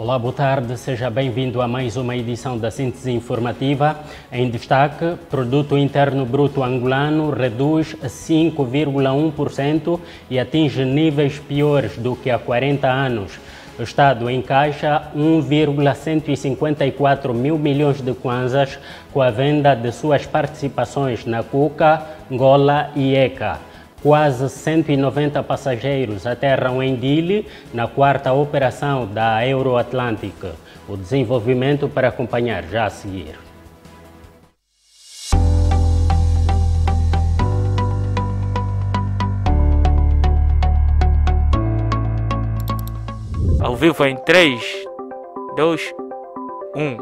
Olá, boa tarde, seja bem-vindo a mais uma edição da Síntese Informativa. Em destaque, Produto Interno Bruto angolano reduz 5,1% e atinge níveis piores do que há 40 anos. O Estado encaixa 1,154 mil milhões de kwanzas com a venda de suas participações na Cuca, Ngola e ECA. Quase 190 passageiros aterram em Dili na quarta operação da Euroatlântica. O desenvolvimento para acompanhar já a seguir. Ao vivo em 3, 2, 1.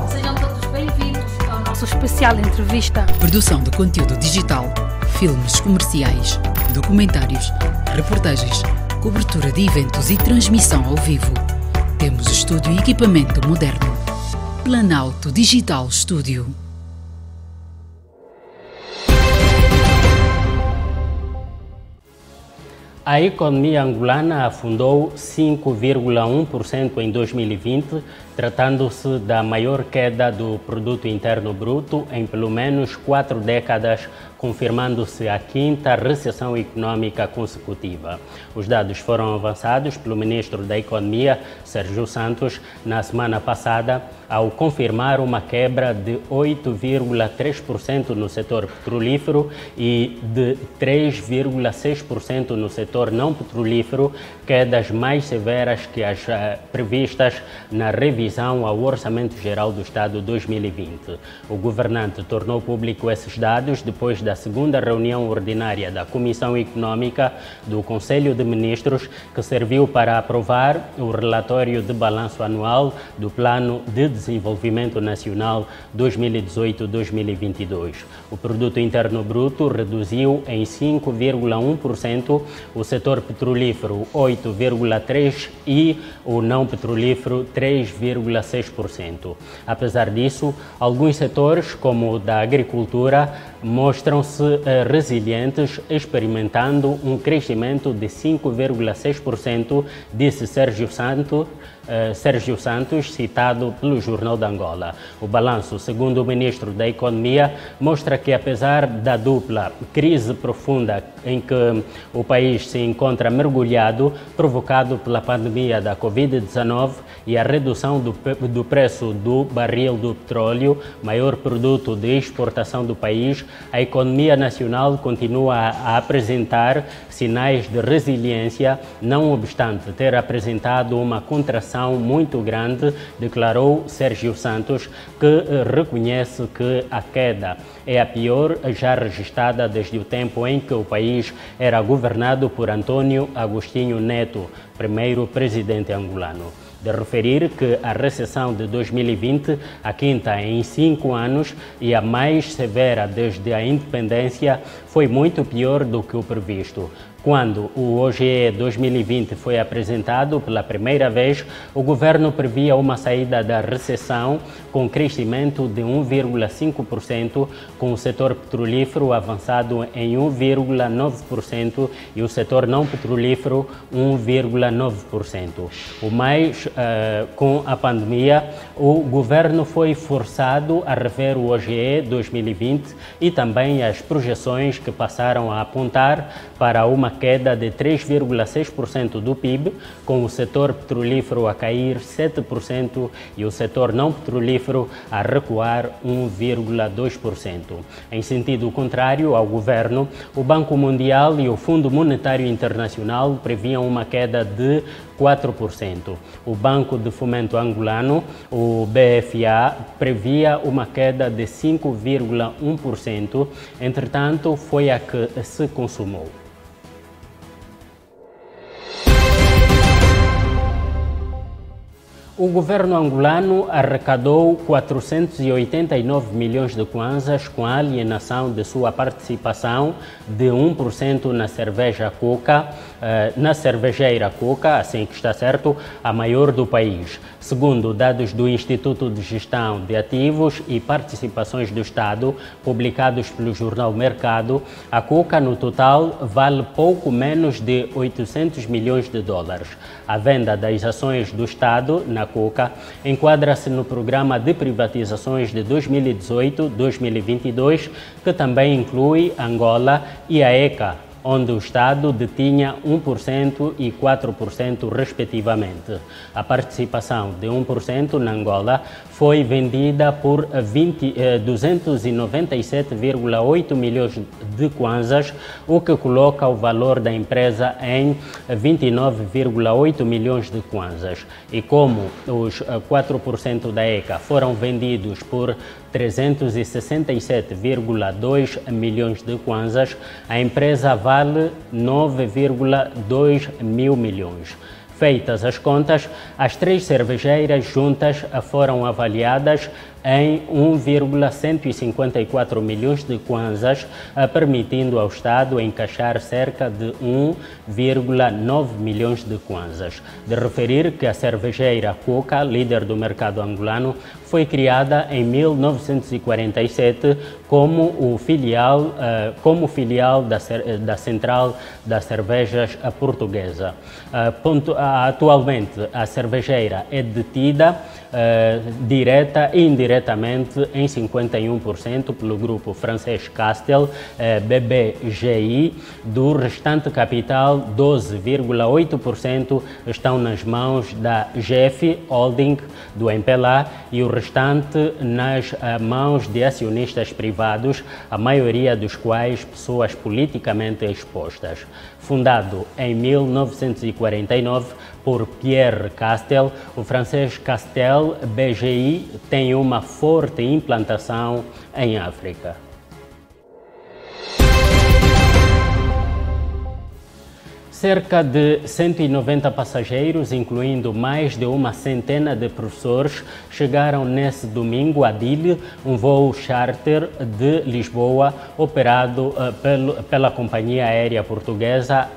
Sejam todos bem-vindos ao nosso especial entrevista. Produção de conteúdo digital, filmes comerciais, documentários, reportagens, cobertura de eventos e transmissão ao vivo. Temos estúdio e equipamento moderno. Planalto Digital Studio. A economia angolana afundou 5,1% em 2020, tratando-se da maior queda do Produto Interno Bruto em pelo menos 4 décadas, confirmando-se a quinta recessão econômica consecutiva. Os dados foram avançados pelo ministro da Economia, Sérgio Santos, na semana passada, ao confirmar uma quebra de 8,3% no setor petrolífero e de 3,6% no setor não petrolífero, quedas mais severas que as previstas na revisão ao Orçamento Geral do Estado 2020. O governante tornou público esses dados depois da segunda reunião ordinária da Comissão Econômica do Conselho de Ministros, que serviu para aprovar o relatório de balanço anual do Plano de Desenvolvimento Nacional 2018-2022. O Produto Interno Bruto reduziu em 5,1%, o setor petrolífero 8,3% e o não petrolífero 3,6%. Apesar disso, alguns setores, como o da agricultura, mostram-se resilientes, experimentando um crescimento de 5,6%, disse Sérgio Santos, citado pelo Jornal de Angola. O balanço, segundo o ministro da Economia, mostra que, apesar da dupla crise profunda em que o país se encontra mergulhado, provocado pela pandemia da Covid-19 e a redução do preço do barril do petróleo, maior produto de exportação do país, a economia nacional continua a apresentar sinais de resiliência, não obstante ter apresentado uma contração muito grande, declarou Sérgio Santos, que reconhece que a queda é a pior já registrada desde o tempo em que o país era governado por Antônio Agostinho Neto, primeiro presidente angolano. De referir que a recessão de 2020, a quinta em 5 anos e a mais severa desde a independência, foi muito pior do que o previsto. Quando o OGE 2020 foi apresentado pela primeira vez, o governo previa uma saída da recessão com crescimento de 1,5%, com o setor petrolífero avançado em 1,9% e o setor não petrolífero 1,9%. Com a pandemia, o governo foi forçado a rever o OGE 2020 e também as projeções que passaram a apontar para uma queda de 3,6% do PIB, com o setor petrolífero a cair 7% e o setor não petrolífero a recuar 1,2%. Em sentido contrário ao governo, o Banco Mundial e o Fundo Monetário Internacional previam uma queda de 4%. O Banco de Fomento Angolano, o BFA, previa uma queda de 5,1%, entretanto, foi a que se consumou. O governo angolano arrecadou 489 milhões de kwanzas com a alienação de sua participação de 1% na cerveja Coca, na cervejeira Coca, assim que está certo, a maior do país. Segundo dados do Instituto de Gestão de Ativos e Participações do Estado, publicados pelo jornal Mercado, a Coca no total vale pouco menos de 800 milhões de dólares. A venda das ações do Estado na Coca enquadra-se no programa de privatizações de 2018-2022, que também inclui Angola e a ECA, onde o Estado detinha 1% e 4% respectivamente. A participação de 1% na Angola foi vendida por 297,8 milhões de kwanzas, o que coloca o valor da empresa em 29,8 milhões de kwanzas. E como os 4% da ECA foram vendidos por 367,2 milhões de kwanzas, a empresa vale 9,2 mil milhões. Feitas as contas, as três cervejeiras juntas foram avaliadas em 1,154 milhões de kwanzas, permitindo ao Estado encaixar cerca de 1,9 milhões de kwanzas. De referir que a cervejeira Coca, líder do mercado angolano, foi criada em 1947 como filial da Central das Cervejas Portuguesa. Atualmente, a cervejeira é detida direta e indiretamente em 51% pelo grupo francês Castel, BBGI. Do restante capital, 12,8% estão nas mãos da GEF Holding do MPLA e o restante nas mãos de acionistas privados, a maioria dos quais pessoas politicamente expostas. Fundado em 1949 por Pierre Castel, o francês Castel BGI tem uma forte implantação em África. Cerca de 190 passageiros, incluindo mais de uma centena de professores, chegaram nesse domingo a Dili, um voo charter de Lisboa, operado pela companhia aérea portuguesa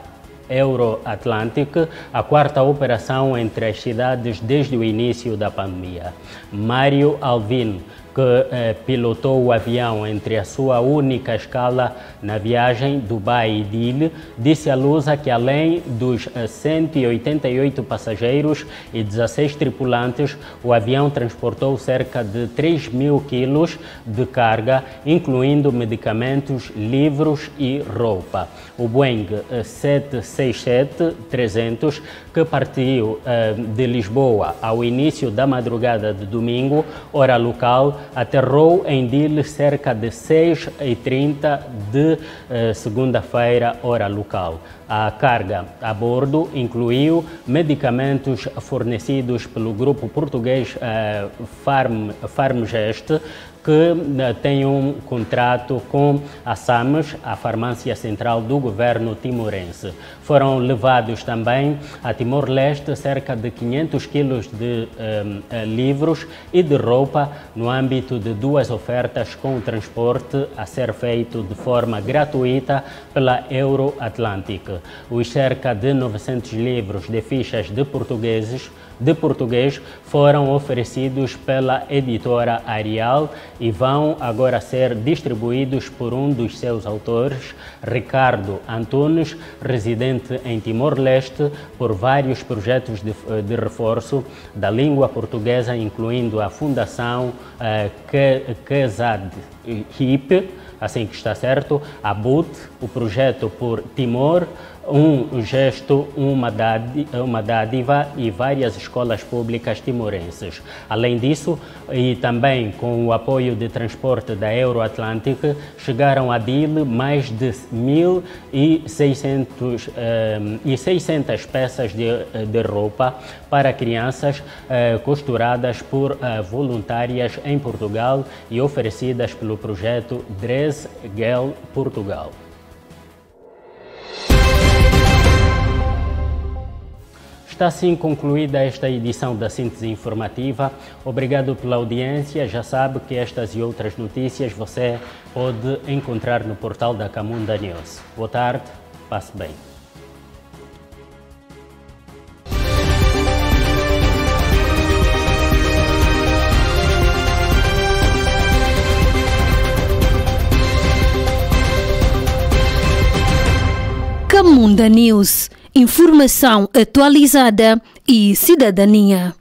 Euroatlantic, a quarta operação entre as cidades desde o início da pandemia. Mário Alvim, que pilotou o avião entre a sua única escala na viagem Dubai-Dili, disse à Lusa que além dos 188 passageiros e 16 tripulantes, o avião transportou cerca de 3 mil quilos de carga, incluindo medicamentos, livros e roupa. O Boeing 767-300, que partiu de Lisboa ao início da madrugada de domingo, hora local, aterrou em Dili cerca de 6h30 de segunda-feira, hora local. A carga a bordo incluiu medicamentos fornecidos pelo grupo português Farmgest, que tem um contrato com a SAMES, a farmácia central do governo timorense. Foram levados também a Timor-Leste cerca de 500 quilos de livros e de roupa no âmbito de duas ofertas com o transporte a ser feito de forma gratuita pela Euroatlantic. Os cerca de 900 livros de fichas de português foram oferecidos pela editora Arial e vão agora ser distribuídos por um dos seus autores, Ricardo Antunes, residente em Timor-Leste, por vários projetos de reforço da língua portuguesa, incluindo a Fundação Kazad Hip, assim que está certo, a BUT, o projeto por Timor, um gesto, uma dádiva e várias escolas públicas timorenses. Além disso, e também com o apoio de transporte da Euroatlantic, chegaram a Dili mais de 1.600 peças de roupa para crianças costuradas por voluntárias em Portugal e oferecidas pelo projeto Dress Girl Portugal. Está assim concluída esta edição da Síntese Informativa. Obrigado pela audiência. Já sabe que estas e outras notícias você pode encontrar no portal da Camunda News. Boa tarde, passe bem. Camunda News, informação atualizada e cidadania.